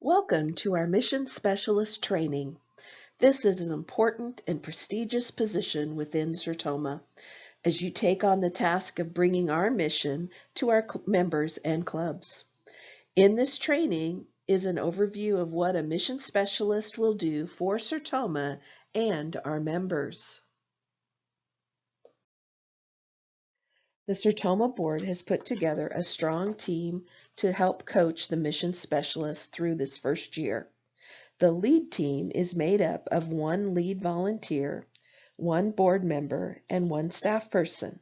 Welcome to our Mission Specialist Training. This is an important and prestigious position within Sertoma as you take on the task of bringing our mission to our members and clubs. In this training is an overview of what a mission specialist will do for Sertoma and our members. The Sertoma board has put together a strong team to help coach the mission specialists through this first year. The lead team is made up of one lead volunteer, one board member, and one staff person.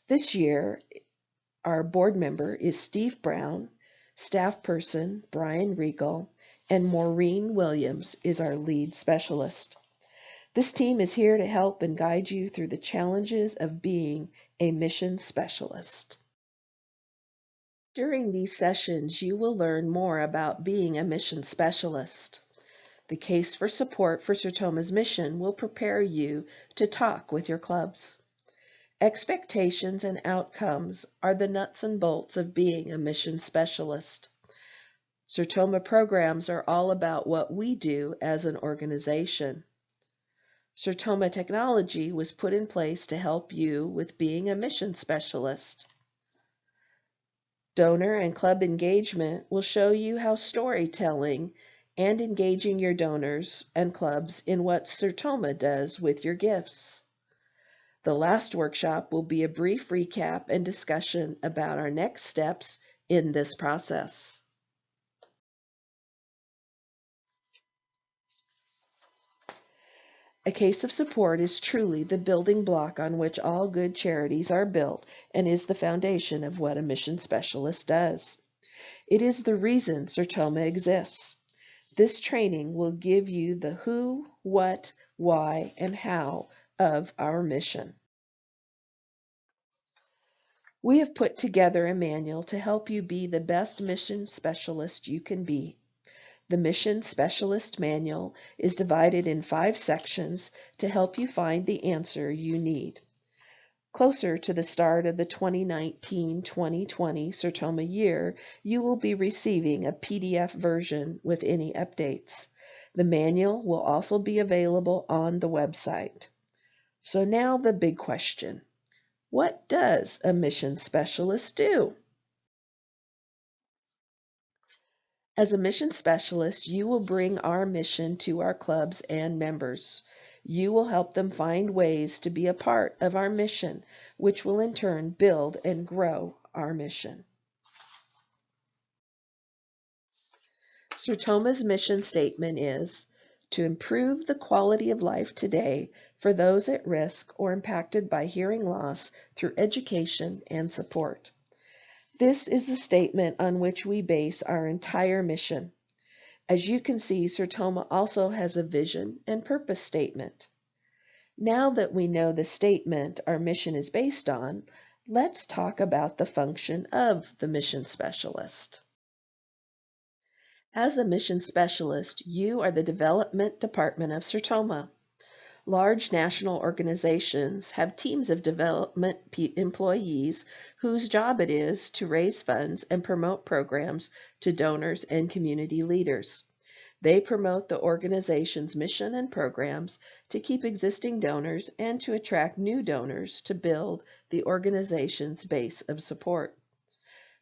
This year, our board member is Steve Brown, staff person Brian Regal, and Maureen Williams is our lead specialist. This team is here to help and guide you through the challenges of being a mission specialist. During these sessions, you will learn more about being a mission specialist. The case for support for Sertoma's mission will prepare you to talk with your clubs. Expectations and outcomes are the nuts and bolts of being a mission specialist. Sertoma programs are all about what we do as an organization. Sertoma technology was put in place to help you with being a mission specialist. Donor and club engagement will show you how storytelling and engaging your donors and clubs in what Sertoma does with your gifts. The last workshop will be a brief recap and discussion about our next steps in this process. A case of support is truly the building block on which all good charities are built and is the foundation of what a mission specialist does. It is the reason Sertoma exists. This training will give you the who, what, why, and how of our mission. We have put together a manual to help you be the best mission specialist you can be. The Mission Specialist Manual is divided in 5 sections to help you find the answer you need. Closer to the start of the 2019-2020 Sertoma year, you will be receiving a PDF version with any updates. The manual will also be available on the website. So now the big question. What does a mission specialist do? As a mission specialist, you will bring our mission to our clubs and members. You will help them find ways to be a part of our mission, which will in turn build and grow our mission. Sertoma's mission statement is to improve the quality of life today for those at risk or impacted by hearing loss through education and support. This is the statement on which we base our entire mission. As you can see, Sertoma also has a vision and purpose statement. Now that we know the statement our mission is based on, let's talk about the function of the mission specialist. As a mission specialist, you are the development department of Sertoma. Large national organizations have teams of development employees whose job it is to raise funds and promote programs to donors and community leaders. They promote the organization's mission and programs to keep existing donors and to attract new donors to build the organization's base of support.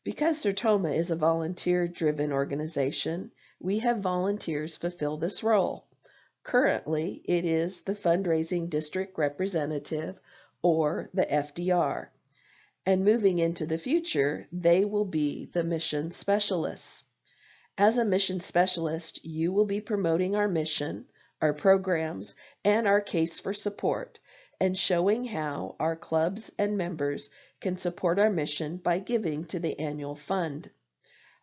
Because Sertoma is a volunteer-driven organization, we have volunteers fulfill this role. Currently, it is the Fundraising District Representative, or the FDR, and moving into the future, they will be the Mission Specialists. As a Mission Specialist, you will be promoting our mission, our programs, and our case for support, and showing how our clubs and members can support our mission by giving to the annual fund.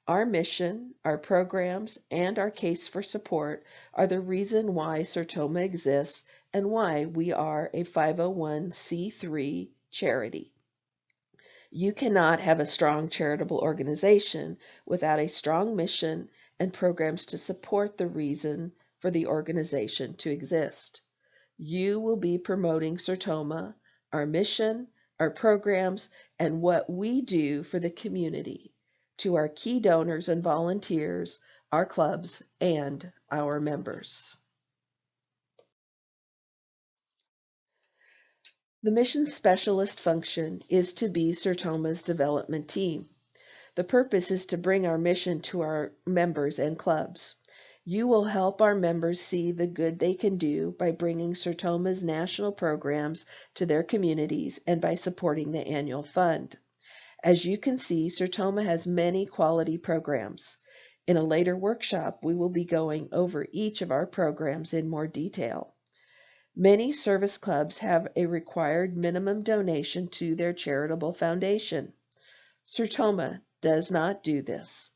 Our mission, our programs, and our case for support are the reason why Sertoma exists and why we are a 501c3 charity. You cannot have a strong charitable organization without a strong mission and programs to support the reason for the organization to exist. You will be promoting Sertoma, our mission, our programs, and what we do for the community. to our key donors and volunteers, our clubs, and our members. The mission specialist function is to be Sertoma's development team. The purpose is to bring our mission to our members and clubs. You will help our members see the good they can do by bringing Sertoma's national programs to their communities and by supporting the annual fund. As you can see, Sertoma has many quality programs. In a later workshop, we will be going over each of our programs in more detail. Many service clubs have a required minimum donation to their charitable foundation. Sertoma does not do this.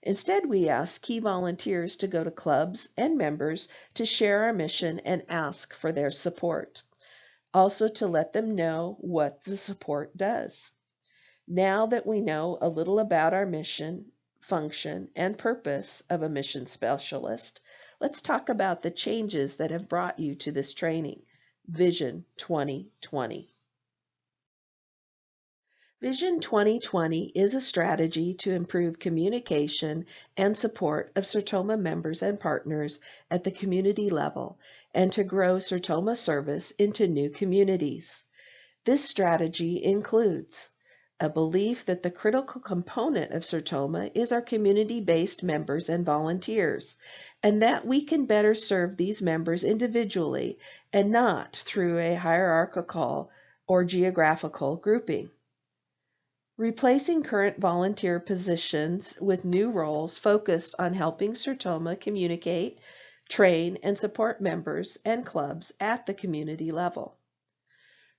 Instead, we ask key volunteers to go to clubs and members to share our mission and ask for their support. Also to let them know what the support does. Now that we know a little about our mission, function, and purpose of a mission specialist, let's talk about the changes that have brought you to this training. Vision 2020. Vision 2020 is a strategy to improve communication and support of Sertoma members and partners at the community level and to grow Sertoma service into new communities. This strategy includes a belief that the critical component of Sertoma is our community-based members and volunteers, and that we can better serve these members individually and not through a hierarchical or geographical grouping. Replacing current volunteer positions with new roles focused on helping Sertoma communicate, train, and support members and clubs at the community level.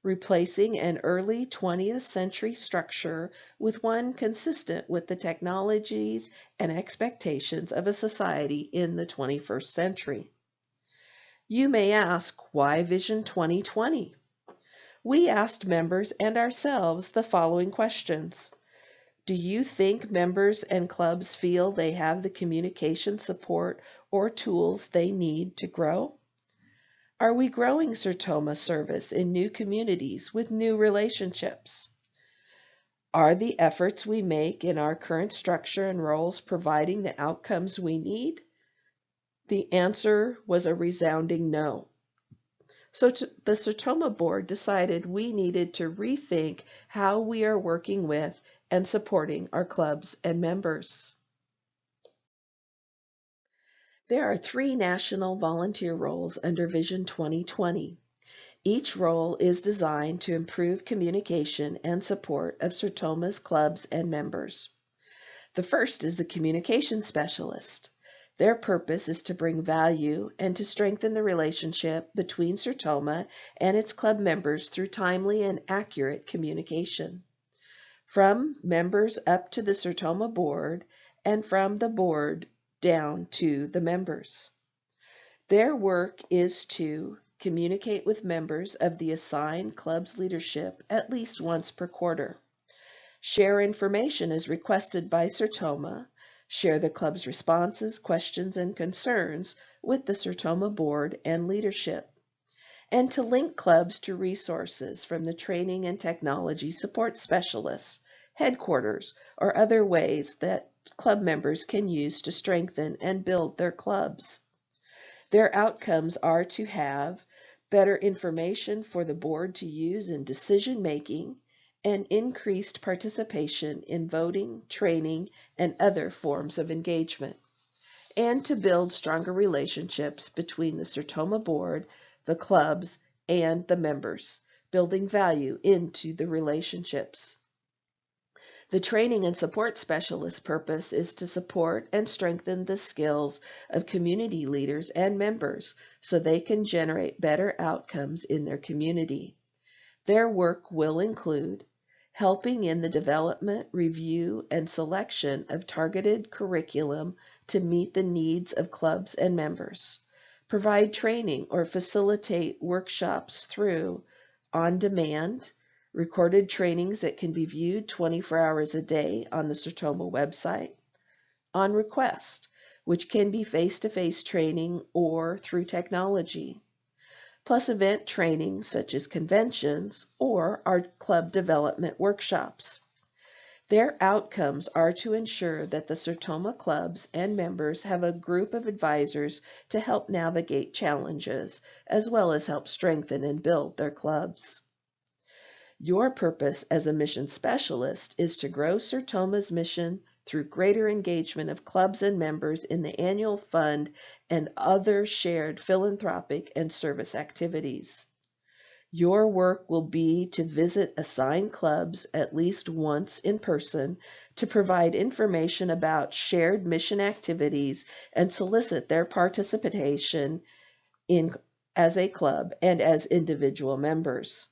Replacing an early 20th century structure with one consistent with the technologies and expectations of a society in the 21st century. You may ask, why Vision 2020? We asked members and ourselves the following questions. Do you think members and clubs feel they have the communication support or tools they need to grow? Are we growing Sertoma service in new communities with new relationships? Are the efforts we make in our current structure and roles providing the outcomes we need? The answer was a resounding no. So the Sertoma board decided we needed to rethink how we are working with and supporting our clubs and members. There are 3 national volunteer roles under Vision 2020. Each role is designed to improve communication and support of Sertoma's clubs and members. The first is the communication specialist. Their purpose is to bring value and to strengthen the relationship between Sertoma and its club members through timely and accurate communication. From members up to the Sertoma board and from the board down to the members. Their work is to communicate with members of the assigned club's leadership at least once per quarter. Share information as requested by Sertoma. Share the club's responses, questions, and concerns with the Sertoma board and leadership. And to link clubs to resources from the training and technology support specialists, headquarters, or other ways that club members can use to strengthen and build their clubs. Their outcomes are to have better information for the board to use in decision making and increased participation in voting, training, and other forms of engagement, and to build stronger relationships between the Sertoma board, the clubs, and the members, building value into the relationships. The training and support specialist purpose is to support and strengthen the skills of community leaders and members so they can generate better outcomes in their community. Their work will include helping in the development, review, and selection of targeted curriculum to meet the needs of clubs and members, provide training or facilitate workshops through on-demand, recorded trainings that can be viewed 24 hours a day on the Sertoma website, on request, which can be face-to-face training or through technology, plus event trainings such as conventions or our club development workshops. Their outcomes are to ensure that the Sertoma clubs and members have a group of advisors to help navigate challenges, as well as help strengthen and build their clubs. Your purpose as a mission specialist is to grow Sertoma's mission through greater engagement of clubs and members in the annual fund and other shared philanthropic and service activities. Your work will be to visit assigned clubs at least once in person to provide information about shared mission activities and solicit their participation as a club and as individual members.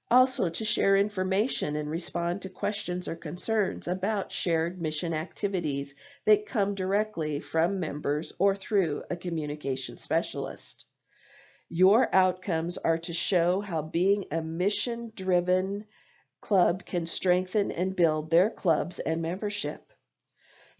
Also, to share information and respond to questions or concerns about shared mission activities that come directly from members or through a communication specialist. Your outcomes are to show how being a mission-driven club can strengthen and build their clubs and membership,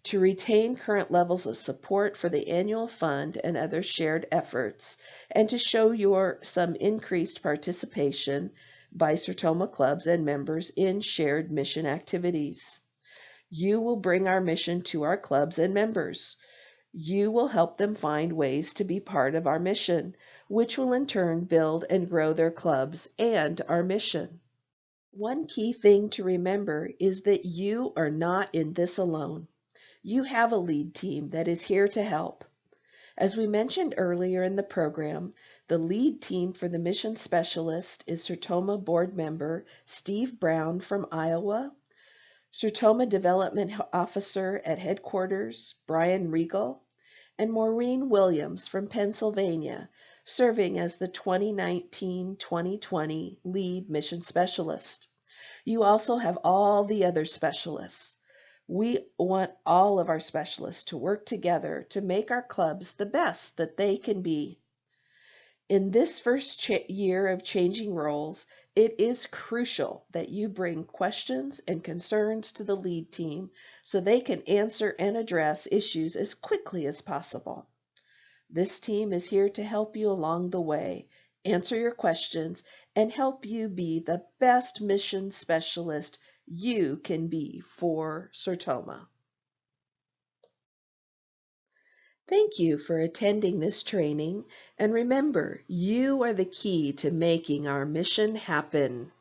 to retain current levels of support for the annual fund and other shared efforts, and to show some increased participation by Sertoma clubs and members in shared mission activities. You will bring our mission to our clubs and members. You will help them find ways to be part of our mission, which will in turn build and grow their clubs and our mission. One key thing to remember is that you are not in this alone. You have a lead team that is here to help. As we mentioned earlier in the program, the lead team for the mission specialist is Sertoma board member Steve Brown from Iowa, Sertoma Development Officer at headquarters Brian Regal, and Maureen Williams from Pennsylvania, serving as the 2019-2020 lead mission specialist. You also have all the other specialists. We want all of our specialists to work together to make our clubs the best that they can be. In this first year of changing roles, it is crucial that you bring questions and concerns to the lead team so they can answer and address issues as quickly as possible. This team is here to help you along the way, answer your questions, and help you be the best mission specialist you can be for Sertoma. Thank you for attending this training, and remember, you are the key to making our mission happen.